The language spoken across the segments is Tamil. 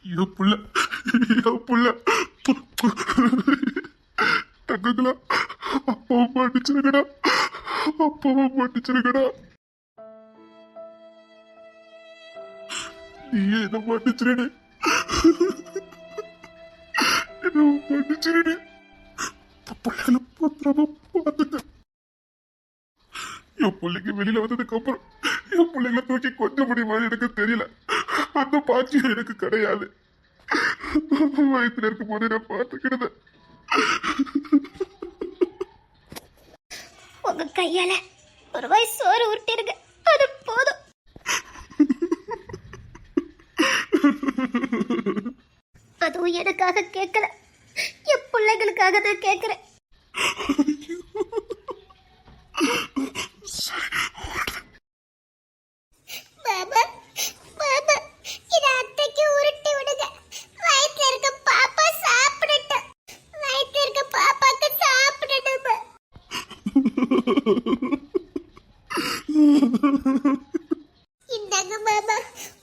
என் புள்ள என் புள்ள தங்கங்களா, அப்பாவை மன்னிச்சிருக்கடா, அப்பாவை மன்னிச்சிருக்கடா. நீ என்ன மன்னிச்சிருடு, என்ன மன்னிச்சிருடு. பிள்ளைகளை பத்திரமா பார்த்துக்க. என் பிள்ளைக்கு வெளியில வந்ததுக்கு அப்புறம் என் பிள்ளைகளை தூக்கி கொஞ்சம் முடியுமா எனக்கு தெரியல. அந்த பாக்கியம் எனக்கு கிடையாது. வயசுல இருக்கும் போது நான் பார்த்துக்கிட்டது. உங்க கையால ஒரு வாய் சோறு உருட்டிருங்க, அது போதும். அதுவும் எனக்காக கேட்கல, என் பிள்ளைகளுக்காக தான் கேட்கிறேன். பாபா பாபா, இத அத்தைக்கு உருட்டி விடுங்க. வயித்துல இருக்க பாப்பா சாப்பிடட்டும், வயித்துல இருக்க பாப்பாக்கு சாப்பிடட்டும். இந்தாங்க மாமா,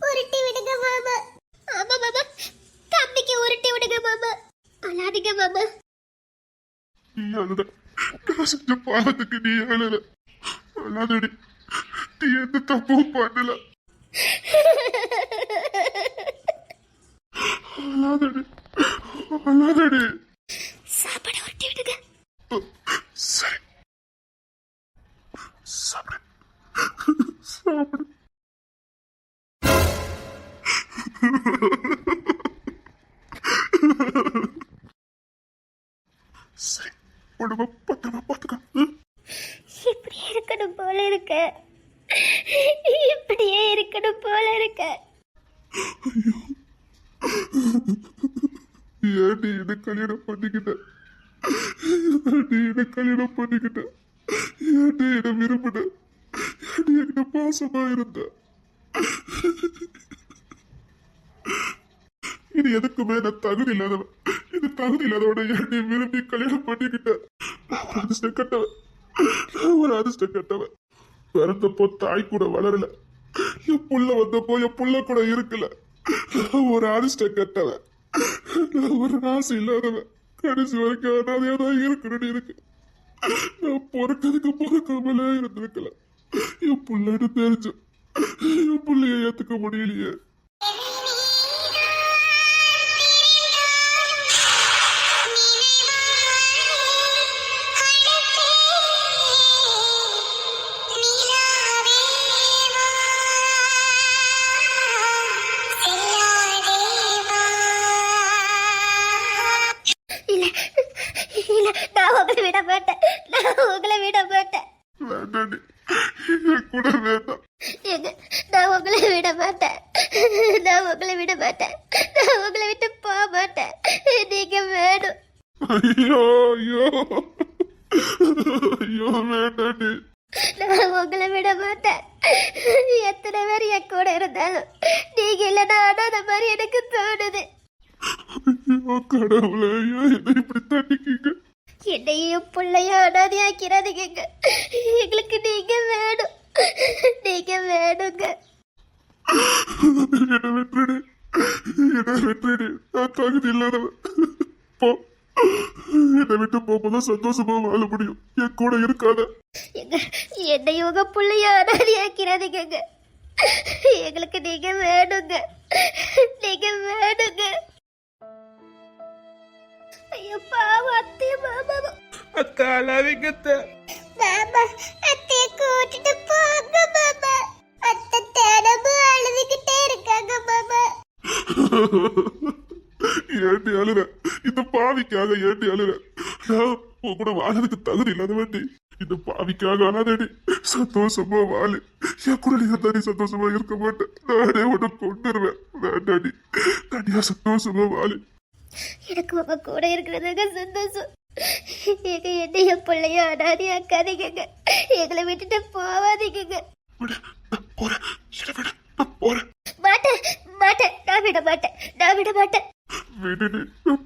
உருட்டி விடுங்க மாமா. ஆமா மாமா, தம்பிக்கு உருட்டி விடுங்க மாமா. அழாதீங்க மாமா. நீ அழுத, நான் செஞ்ச பாவத்துக்கு நீ அழுத. அழாதடி, நீ எந்த தப்பும் பண்ணல. அழாதடி, அழாதடி. சாப்பாடு உருட்டி விடுங்க. சரி, சாப்பிடு சாப்பிடு. சரி, உடம்ப பத்திரமா பார்த்துக்க. இப்படியே இருக்கணும் போல இருக்க, இப்படியே இருக்கணும் போல இருக்க. ஏன்டி என்ன கல்யாணம் பண்ணிக்கிட்ட, ஏன்டி என்ன கல்யாணம் பண்ணிக்கிட்ட, ஏன்டி என்ன விரும்பின, ஏன்டி என்கிட்ட பாசமா இருந்த. இது எதுக்குமே நான் தகுதி இல்லாதவன். இது தகுதி இல்லாதவனை ஏன்டி விரும்பி கல்யாணம் பண்ணிக்கிட்ட. நான் அதிர்ஷ்டம் கட்டவன், நான் ஒரு அதிர்ஷ்டம் கட்டவன். பிறந்தப்போ தாய் கூட வளரல, என் புள்ள வந்தப்போ என் புள்ள கூட இருக்கல. நான் ஒரு அதிர்ஷ்டம் கட்டவன், நான் ஒரு ராசி இல்லாதவன். கடைசி வரைக்கும் அனாதையா தான் இருக்கணும்னு இருக்கு. நான் பொறுக்கிறதுக்கு பொறுக்காமலே இருந்திருக்கல. என் புள்ளன்னு தெரிஞ்சு என் புள்ளைய ஏத்துக்க முடியலையே. நான் உங்களை விட மாட்டேன், நான் உங்களை விட மாட்டேன். வேண்டாண்டி, என் கூட வேண்டாம். நான் உங்களை விட மாட்டேன், நான் உங்களை விட மாட்டேன், நான் உங்களை விட்டு போக மாட்டேன். நீங்க வேணும். ஐயோ ஐயோ ஐயோ, வேண்டாண்டி. நான் உங்களை விட மாட்டேன். எத்தனை பேர் என் கூட இருந்தாலும் நீங்க இல்லைன்னா அனாத மாதிரி எனக்கு தோணுது. ஐயோ கடவுளே, ஐயோ என்னை இப்படி தண்டிக்கீங்க. என்னையும் பிள்ளையும் அனாதையாக்கிறாதீங்க. எங்களுக்கு நீங்க வேணும், நீங்க வேணுங்க. என்ன வெற்றிடு, என்ன வெற்றிடு. நான் தகுதி இல்லாதவன். போ, என்னை விட்டு போகும்போது சந்தோஷமா வாழ முடியும். என் கூட இருக்காத. என்னையும் உங்க பிள்ளையும் அனாதையாக்கிறாதீங்க. எங்களுக்கு நீங்க வேணுங்க, நீங்க வேணுங்க. ஐயோ பாவம் அத்தைய மாமாவும். அக்கா அழாதீங்க மாமா, அத்தைய கூட்டிட்டு போங்க மாமா. அத்தை தினமும் அழுதுகிட்டே இருக்காங்க மாமா. ஏண்டி அழுற, இந்த பாவிக்காக ஏண்டி அழுற. நான் உன் கூட வாழறதுக்கு தகுதி இல்லாத வேண்டி இந்த பாவிக்காக அழாதடி. சந்தோஷமா வாழு. என் கூட நீ இருந்தா நீ சந்தோஷமா இருக்க மாட்டேன். நானே உன்னை கொண்டுருவேன். வேண்டாடி, தனியா சந்தோஷமா வாழு. எனக்கு உங்க கூட இருக்கிறதுங்க சந்தோஷம். எங்க என்னைய பிள்ளைய அனாதையாக்காதீங்க. எங்களை விட்டுட்டு போவாதீங்க. மாட்டேன் மாட்டேன், நான் விட மாட்டேன், நான் விட மாட்டேன். விடு,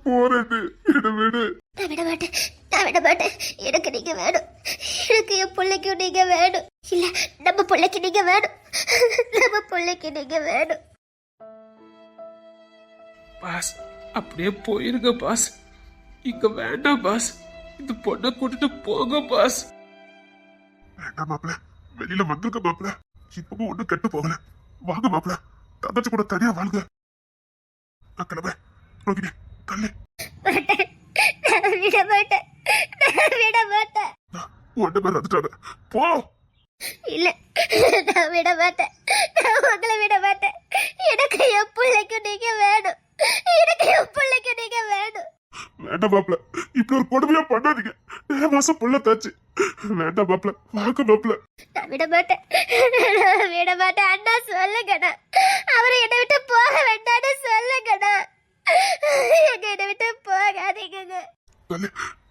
போறேன். என்ன விடு. நான் விட மாட்டேன், நான் விட மாட்டேன். எனக்கு நீங்க வேணும், எனக்கு என் பிள்ளைக்கும் நீங்க வேணும். இல்ல, நம்ம பிள்ளைக்கு நீங்க வேணும், நம்ம பிள்ளைக்கு நீங்க வேணும். பாஸ் அப்படியே போயிருங்க பாஸ். இங்க வேண்டாம் பாஸ். இந்த பொண்ணை கூட்டிட்டு போங்க பாஸ். வேண்டாம் மாப்பிள, வெளியில வந்திருக்க மாப்பிள. இப்பவும் ஒண்ணும் கெட்டு போகல. வாங்க மாப்பிள, தங்கச்சி கூட தனியா வாழ்க. நான் கிளம்புறேன். ரோகிணி தள்ளு. மாட்டேன், நான் விட மாட்டேன், நான் விட மாட்டேன். ஒன்ன பேர் வந்துட்டாங்க. போ. இல்ல, நான் விட மாட்டேன், நான் உங்களை விட மாட்டேன். எனக்கு என் பிள்ளைக்கு நீங்க வேணும், எனக்கு என் பிள்ளைக்கு நீங்க வேணும். வேண்டாம் மாப்பிள, இப்படி ஒரு கொடுமையா பண்ணாதீங்க. 2 மாசம் புள்ள தாச்சு. வேண்டாம் மாப்பிள, வாங்க மாப்பிள. நான் விட மாட்டேன், நான் விட மாட்டேன். அண்ணா சொல்லுங்கண்ணா, அவரை என்னை விட்டு போக வேண்டாம்னு சொல்லுங்கண்ணா. என்னை விட்டு போகாதீங்க. தள்ளு,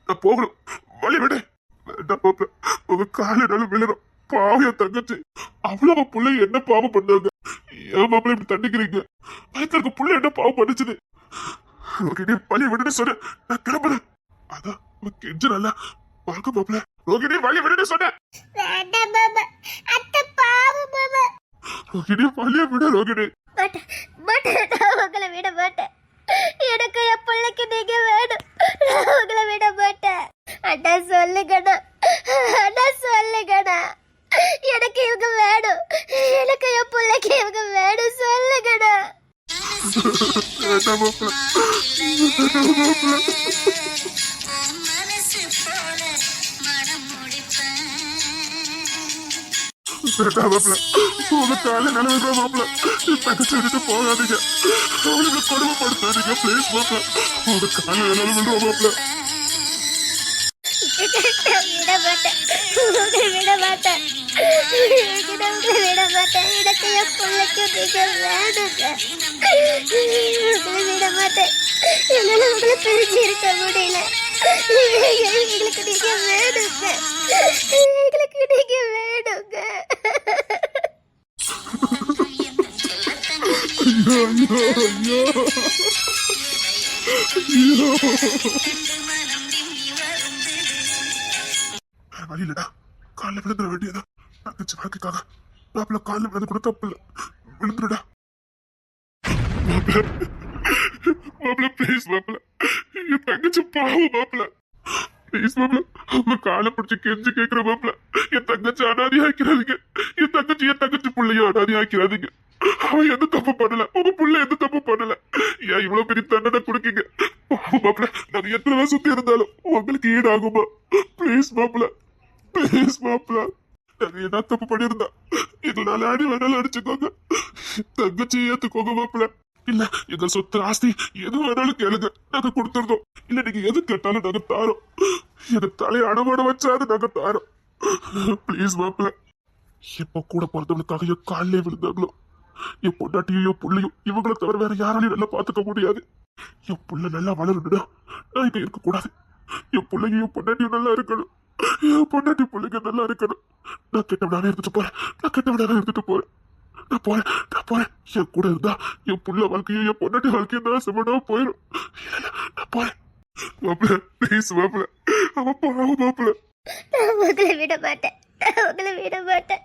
நான் போகணும். வழி விடு. வேண்டாம் மாப்பிள, உங்க காலினாலும் விழுறோம். பாவிய தங்கச்சி, அவ்வளவு புள்ள என்ன பாவம் பண்ணாங்க? ஏன் மாப்பிள இப்படி தண்டிக்கிறீங்க? வயிற்றுல இருக்க புள்ள என்ன பாவம் பண்ணுச்சுது? ரோகிணி வழி விடுன்னு சொன்ன, நான் கிளம்புறேன். அதான் கெஞ்சுறல்ல. வாங்க மாப்பிள. ரோகிணி வழி விடுன்னு சொன்ன. வேண்டாம் மாமா, அத்தை பாவம் மாமா. ரோகிணி வழிய விடு. ரோகிணி மாட்டேன், மாட்டேன், நான் உங்களை விட மாட்டேன். எனக்கு என் பிள்ளைக்கு நீங்க வேணும், நான் உங்களை விட மாட்டேன். அண்ணா சொல்லுங்கண்ணா, அண்ணா சொல்லுங்கண்ணா, எனக்கு இவங்க வேணும், எனக்கு என் பிள்ளைக்கு இவங்க வேணும், சொல்லுங்கண்ணா. வேண்டாம் மாப்பிள. வேண்டாம் மாப்பிள, உங்க கால நிலவுற மாப்பிள. தங்கச்சி விட்டுட்டு போகாதீங்க. அவளுக்கு கொடுமைப்படுத்தாதீங்க பிளீஸ் மாப்பிள. உங்க கால நிலவுற மாப்பிள. நான் விட மாட்டேன், உங்களை விட மாட்டேன், உங்களை விட மாட்டேன். எனக்கு என் பிள்ளைக்கு நீங்க வேணுங்க, உங்களை விட மாட்டேன். என்னால உங்களை பிரிஞ்சு இருக்க முடியல. எங்களுக்கு நீங்க வேணுங்க, எங்களுக்கு நீங்க வேணுங்க. வழி இல்லடா, காலில் விழுந்துட வேண்டியதா. தங்கச்சி வாழ்க்கைக்காக மாப்பிள காலில் விழுந்து கூட தப்பு இல்லை. விழுந்துடா மாப்பிள. ப்ளீஸ் மாப்பிள, என் தங்கச்சி பாவம் மாப்பிள. ப்ளீஸ் மாப்பிள, உங்க காலை பிடிச்சி கெஞ்சி கேட்கிற மாப்பிள. என் தங்கச்சி அனாதி ஆக்கிறாதீங்க. என் தங்கச்சி பிள்ளையும் அனாதி ஆக்கிறாதீங்க. அவன் எந்த தப்பு பண்ணல, உங்க புள்ள எந்த தப்பு பண்ணல. ஏன் இவ்வளவு பெரிய தண்டனை கொடுக்கீங்க? பாவம் மாப்பிள, நாங்க எத்தனை வருஷம் சுத்தி இருந்தாலும் உங்களுக்கு ஈடாகுமா? ப்ளீஸ் மாப்பிள, ப்ளீஸ் மாப்பிள. நாங்க என்ன தப்பு பண்ணிருந்தா எங்களால அடி வேணாலும் அடிச்சுக்கோங்க. தங்கச்சி ஏத்துக்கோங்க மாப்பிள. இல்ல எங்க சொத்து ஆஸ்தி எது வேணாலும் கேளுங்க, நாங்க கொடுத்துருந்தோம். இல்ல நீங்க எது கேட்டாலும் நாங்க தாரோம். எங்க தலையை அடமாட வச்சாது நாங்க தாரோம். ப்ளீஸ் மாப்பிள. எப்ப கூட பிறந்தவளுக்காக என் காலிலே விழுந்தாங்களோ, என் பொண்டாட்டியும் என் புள்ளையும் இவங்களை தவிர வேற யாராலையும் நல்லா பாத்துக்க முடியாது. என் புள்ள நல்லா வளரணும்னா நான் இங்க இருக்க கூடாது. என் பிள்ளைங்க என் பொண்டாட்டியும் நல்லா இருக்கணும். என் பொண்டாட்டி பிள்ளைங்க நல்லா இருக்கணும். நான் கெட்டவனாவே இருந்துட்டு போறேன். நான் போறேன். என் கூட இருந்தா என் புள்ள வாழ்க்கையும் என் பொண்டாட்டி வாழ்க்கையும் தான் செமனா போயிடும். நான் போறேன் மாப்பிள்ள. ப்ளீஸ் மாப்பிள்ள, அவன் பாவம் மாப்பிள்ள. நான் உங்களை விட மாட்டேன், நான் உங்களை விட மாட்டேன்.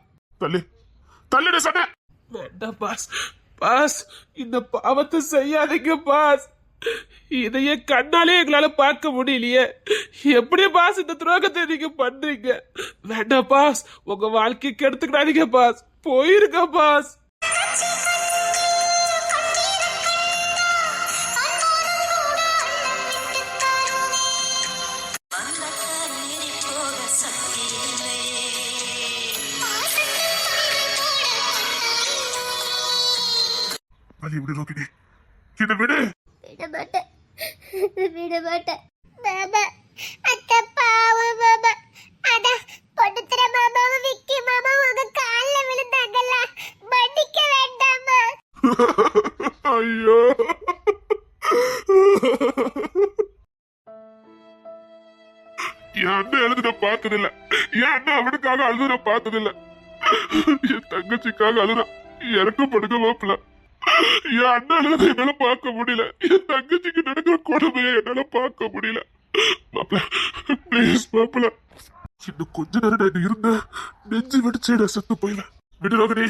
தள்ளிடு சொன்ன. வேண்டாம் பாஸ். பாஸ், இந்த பாவத்தை செய்யாதீங்க பாஸ். இதையே கண்ணாலே எங்களால பார்க்க முடியலையே. எப்படி பாஸ் இந்த துரோகத்தை நீங்க பண்றீங்க? வேண்டாம் பாஸ், உங்க வாழ்க்கைக்கு எடுத்துக்கிடாதீங்க பாஸ். போயிருங்க பாஸ். வழி விடு ரோகிணி, இதை விடு. விட மாட்டேன், விட மாட்டேன். மாமா, அத்தை பாவம் மாமா. அதான் பொண்ணுத்திர மாமாவும் விக்கி மாமா உங்க காலில் விழுந்தாங்கல்ல, மன்னிக்க வேண்டாமா? ஐயோ, என் அண்ணன் எழுது நான் பார்த்ததில்ல. என் அண்ணன் அவனுக்காக அழுது நான் பார்த்ததில்ல. என் தங்கச்சிக்காக அழுதான். இறக்கப்படுங்க மாப்பிள்ள. என் அண்ணன் அழுது என்னால பார்க்க முடியல. என் தங்கச்சிக்கு நடக்கிற கொடுமையை என்னால பார்க்க முடியல. மாப்பிள்ள ப்ளீஸ் மாப்பிள்ள, இன்னும் கொஞ்ச நேரம் நான் இருந்த நெஞ்சு வெடிச்சு நான் செத்து போயிடுவேன். விடு ரோகிணி,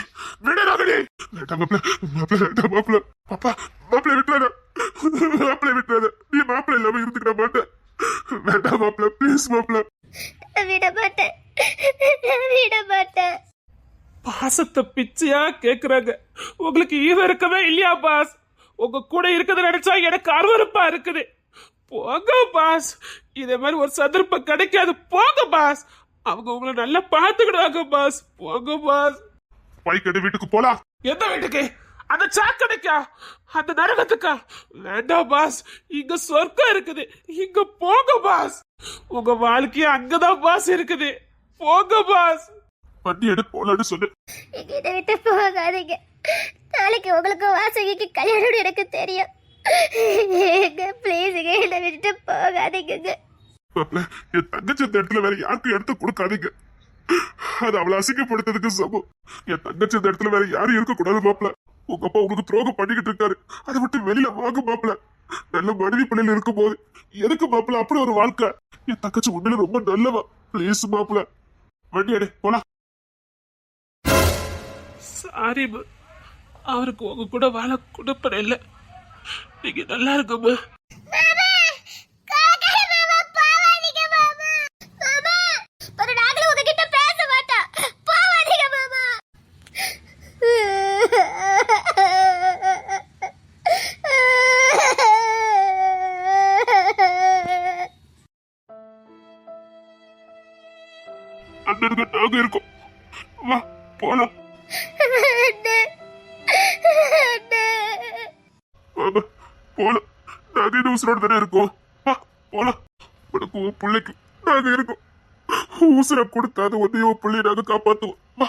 விடு ரோகிணி. வேண்டாம் மாப்பிள்ள, மாப்பிள்ள வேண்டாம் மாப்பிள்ள. பாப்பா மாப்பிள்ள விட்டுறாரு. மாப்பிள்ளை விட்டுறாத. நீ மாப்பிள்ளை இல்லாம இருந்துக்கிட மாட்டேன். வேண்டாம் மாப்பிள்ளை, ப்ளீஸ் மாப்பிள்ளை. விட மாட்டேன், விட மாட்டேன். பாசத்தை பிச்சையா கேக்குறாங்க. உங்களுக்கு ஈவ இருக்கவே இல்லையா பாஸ்? உங்க கூட இருக்கிறத நினைச்சா எனக்கு அருவருப்பா இருக்குது. போங்க பாஸ், இதே மாதிரி ஒரு சந்தர்ப்பம் கிடைக்காது. போங்க பாஸ், அவங்க உங்களை நல்லா பாத்துக்கிடுவாங்க பாஸ். போங்க பாஸ். பைக்கடி வீட்டுக்கு போலாம். எந்த வீட்டுக்கு? அந்த சாக்கடைக்கா? அந்த நரகத்துக்கா? வேண்டாம் பாஸ், இங்க சொர்க்கம் இருக்குது. இங்க போங்க பாஸ். உங்க வாழ்க்கைய அங்கதான் பாஸ் இருக்குது. போங்க பாஸ். வண்டி எடுத்து போலான்னு சொல்லு. இதை விட்டு போகாதீங்க. நாளைக்கு உங்களுக்கு வாசகிக்கு கல்யாணம் எனக்கு தெரியும். ப்ளீஸுங்க, என்னை விட்டுட்டு போகாதீங்க. மாப்பிள்ளை, என் தங்கச்சி இந்த இடத்துல வேற யாருக்கும் எடுத்து கொடுக்காதீங்க. அது அவளை அசிங்கப்படுத்ததுக்கு சமம். என் தங்கச்சி இந்த இடத்துல வேற யாரும் இருக்கக்கூடாது மாப்பிள்ளை. உங்க அப்பா உங்களுக்கு துரோகம் பண்ணிக்கிட்டு இருக்காரு. அதை விட்டு வெளியில வாங்க மாப்பிள்ளை. நல்ல மனைவி பிள்ளைல இருக்கும் போது எதுக்கு மாப்பிள்ளை அப்படி ஒரு வாழ்க்கை? என் தங்கச்சி உண்மையில ரொம்ப நல்லவா. ப்ளீஸ் மாப்பிள்ளை, வண்டி எடு போலாம். சாரி, அவருக்கு உங்க கூட வாழ கொடுப்பன இல்ல. நீங்க நல்லா இருக்குமா? அண்ணனுக்கு நாங்க இருக்கோம். வா போலாம். வாங்க போலாம். நாங்க இன்னும் உசுரோடு தானே இருக்கோம். வா போலாம். உனக்கு உன் பிள்ளைக்கு நாங்க இருக்கோம். உசுரை கொடுத்தாது உன்னையோ பிள்ளைய நாங்க காப்பாத்துவோம். வா.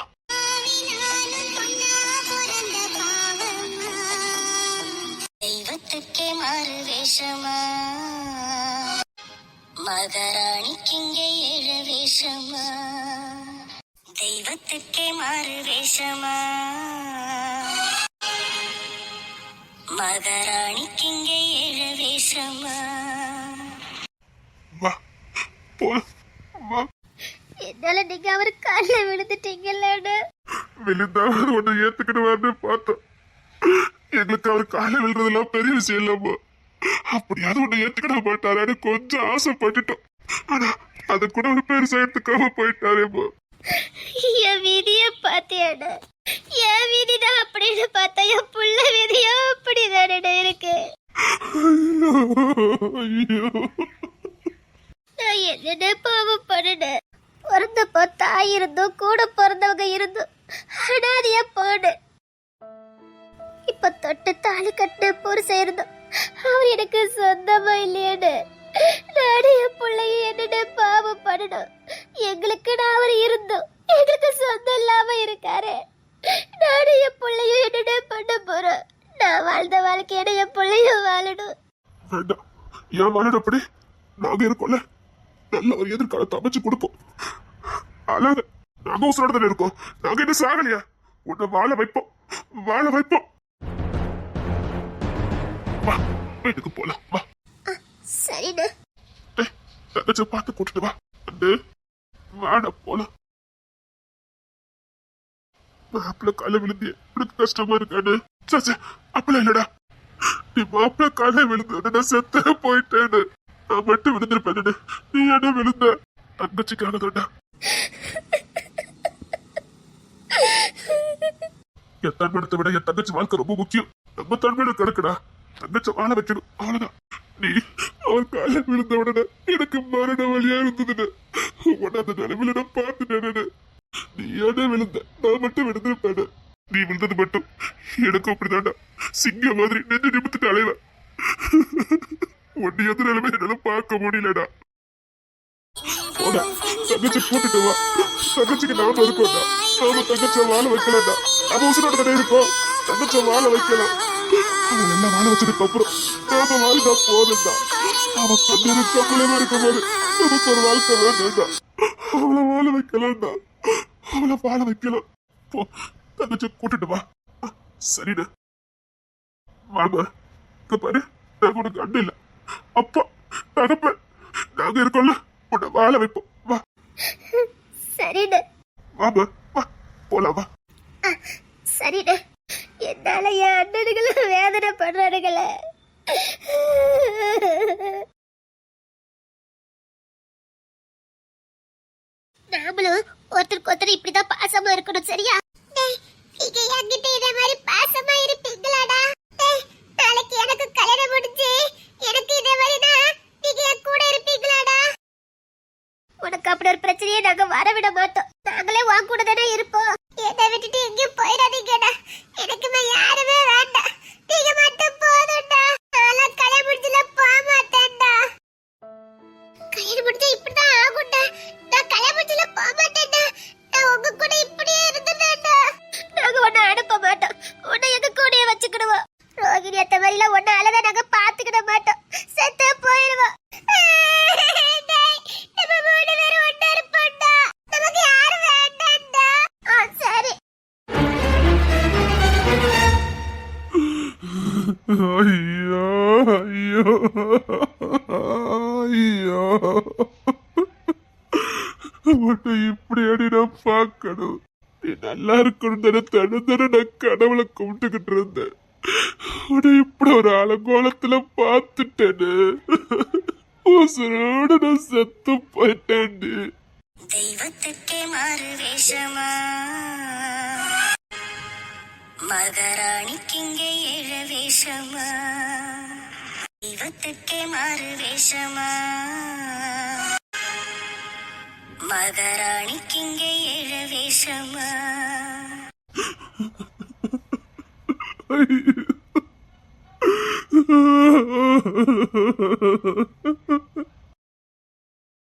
தெய்வத்துக்கே மாறு வேஷமா, மகாராணிக்கிங்கே ஏழு வேஷமா. தெய்வத்துக்கே மாறு வேஷமா, மகாராணிக்கிங்கே ஏழு வேஷமா. வா போலாம். வா. என்னால நீங்க அவர் காலில் விழுந்துட்டீங்கல்ல. விழுந்தாவது ஒண்ணு ஏத்துக்கிடுவார்னு பார்த்தோம். எங்களுக்கு அவர் காலை விழுறதுலாம் பெரிய விஷயம் இல்லம்மா. அப்படியாவது ஒண்ணு ஏத்துக்கிட மாட்டாரு கொஞ்சம் ஆசைப்பட்டுட்டோம். ஆனா அது கூட ஒரு பெருசா எடுத்துக்காம போயிட்டாரேம்மா. என் விதிய பாத்தியாட, என் விதிதான் அப்படின்னு பார்த்தா என் புள்ள விதியோ அப்படிதானே இருக்கு. ஐயோ, நான் என்னென்ன பாவம் பண்ணுனேன். பிறந்தப்போ தாய் இருந்தும் கூட பிறந்தவங்க இருந்தும் அனாதையா போனேன். இப்ப தொட்டு தாலி கட்டு புருஷன் இருந்தோம், அவர் எனக்கு சொந்தமா இல்லையானு நானும் என் பிள்ளைய என்னென்ன பாவம் பண்ணணும். எங்களுக்கு அவர் இருந்தோம், எங்களுக்கு சொந்தம் இல்லாம இருக்காரு. நானும் என் பிள்ளையும் என்னென்ன பண்ண போறோம். நான் வாழ்ந்த வாழ்க்கையோட என் பிள்ளையும் வாழணும். வேண்டாம். ஏன் வாழப்படி நாங்க இருக்கோம்ல, நல்ல ஒரு எதிர்காலத்தை அமைச்சு கொடுப்போம். அல்லாத நாங்க உசுரோட தானே இருக்கோம். நாங்க என்ன சாகலையா? உன்னை வாழ வைப்போம், வாழ வைப்போம். வா வீட்டுக்கு போலாம். வா. சரிண்ணா. தங்கச்ச பார்த்து கூட்டிட்டு வா. வந்து வாட போலாம். மாப்பிள்ள காலை விழுந்திய உனக்கு கஷ்டமா இருக்கானு? சச்சா அப்பெல்லாம் இல்லடா. நீ மாப்பிள்ள காலை விழுந்து நான் செத்த போயிட்டேன்னு. நான் மட்டும் விழுந்திருப்பேன்னு. நீ என்ன விழுந்த? தங்கச்சிக்காக தான்டா. என் தன்மனத்தை விட என் தங்கச்சி வாழ்க்கை ரொம்ப முக்கியம். நம்ம தன்மையில கிடக்குடா. தங்கச்சி வாழ வைக்கணும், அவ்வளவுதான். நீ அவர் காலை விழுந்த உடனே எனக்கு மரண வழியா இருந்ததுன்னு உடனே அந்த நிலைமையில நான் பார்த்துட்டேன்னு. நீ ஏடா விழுந்த, நான் மட்டும் விழுந்திருப்பேன். நீ விழுந்தது மட்டும் எனக்கும் அப்படிதான்டா. சிங்க மாதிரி நெஞ்சு நிமித்துட்டு அலைவ. ஒன்னு எந்த நிலைமை என்னால பார்க்க முடியலடா. போடா, தங்கச்சி போட்டுட்டு வா. தங்கச்சிக்கு நாம இருக்கோம்டா. நாம தங்கச்சியை வாழ வைக்கலாம்டா. நம்ம உசுரோட தானே இருக்கோம். தங்கச்சியை வாழ வைக்கலாம். அவன் எல்லாம் வாழ வச்சதுக்கு அப்புறம் நாம வாழ்ந்தா போதும்டா. அவன் கண்ணீர் கம்பளமா இருக்கும் போது நமக்கு ஒரு வாழ்க்கை வேண்டாம். அவளை வாழ வைக்கலாம்டா. அவளை வாழ வைக்கலாம். போ, தங்கச்சி கூட்டிட்டு வா. சரிடா வாங்க. இங்க பாரு, நாங்க உனக்கு அண்ணன் இல்ல, அப்பா தகப்ப நாங்க இருக்கோம்ல. உன்னை வாழ வைப்போம். வா. சரிண்ணா. வாமா, வா போலாம். வா. சரிண்ணா. என்னால என் அண்ணனுகளை வேதனை பண்றானுங்களே. நாமளும் ஒருத்தருக்கு ஒருத்தர் இப்படிதான் பாசமா இருக்கணும், சரியா? நீங்க என்கிட்ட இதே மாதிரி பாசமா இருப்பீங்களாடா? நாளைக்கு எனக்கு கல்யாணம் முடிஞ்சு எனக்கு இதே மாதிரினா நீங்க என் கூட இருப்பீங்களாடா? உனக்கு அப்படி ஒரு பிரச்சனையே நாங்க வரவிட மாட்டோம். நாங்களே உன் கூட தானே இருப்போம். என்னை விட்டுட்டு எங்கேயும் போயிடாதீங்கடா. எனக்கு யாருமே வேண்டாம். நீங்க மட்டும் போதும்டா. நான்லாம் கல்யாணம் முடிஞ்சுல போக மாட்டேன்டா. கல்யாணம் முடிஞ்சா இப்படிதான் ஆகும்டா. நான் கல்யாணம் முடிஞ்சுல போக மாட்டேன்டா. நான் உங்க கூட இப்படியே இருந்துட்டேன்டா. நாங்க உன்னை அனுப்ப மாட்டோம். உன்னை எங்க கூடயே வச்சுக்கிடுவோம். ரோகிணி அத்தை மாதிரிலாம் உன்னை அழகா நாங்க பாத்துக்கிட மாட்டோம். செத்தே போயிடுவோம். நம்ம 3 பேரும் ஒண்ணா இருப்போம்டா. நமக்கு யாரும் வேண்டாம்டா. சரி. ஐயோ ஐயோ ஐயோ, உன்னை இப்படி அடி நான் பார்க்கணும். நீ நல்லா இருக்கணும் தானே தன நான் கடவுளை கும்பிட்டுக்கிட்டு இருந்தேன். உன்னை இப்படி ஒரு அலங்கோலத்துல பார்த்துட்டேன்னு உசுரோட நான் செத்து போயிட்டேன்டி. தெய்வத்துக்கே மாறு வேஷமா, மகாராணிக்கிங்கே ஏழ வேஷமா. தெய்வத்துக்கே மாறு வேஷமா, மகாராணிக்கிங்கே ஏழ வேஷமா. ஐயோ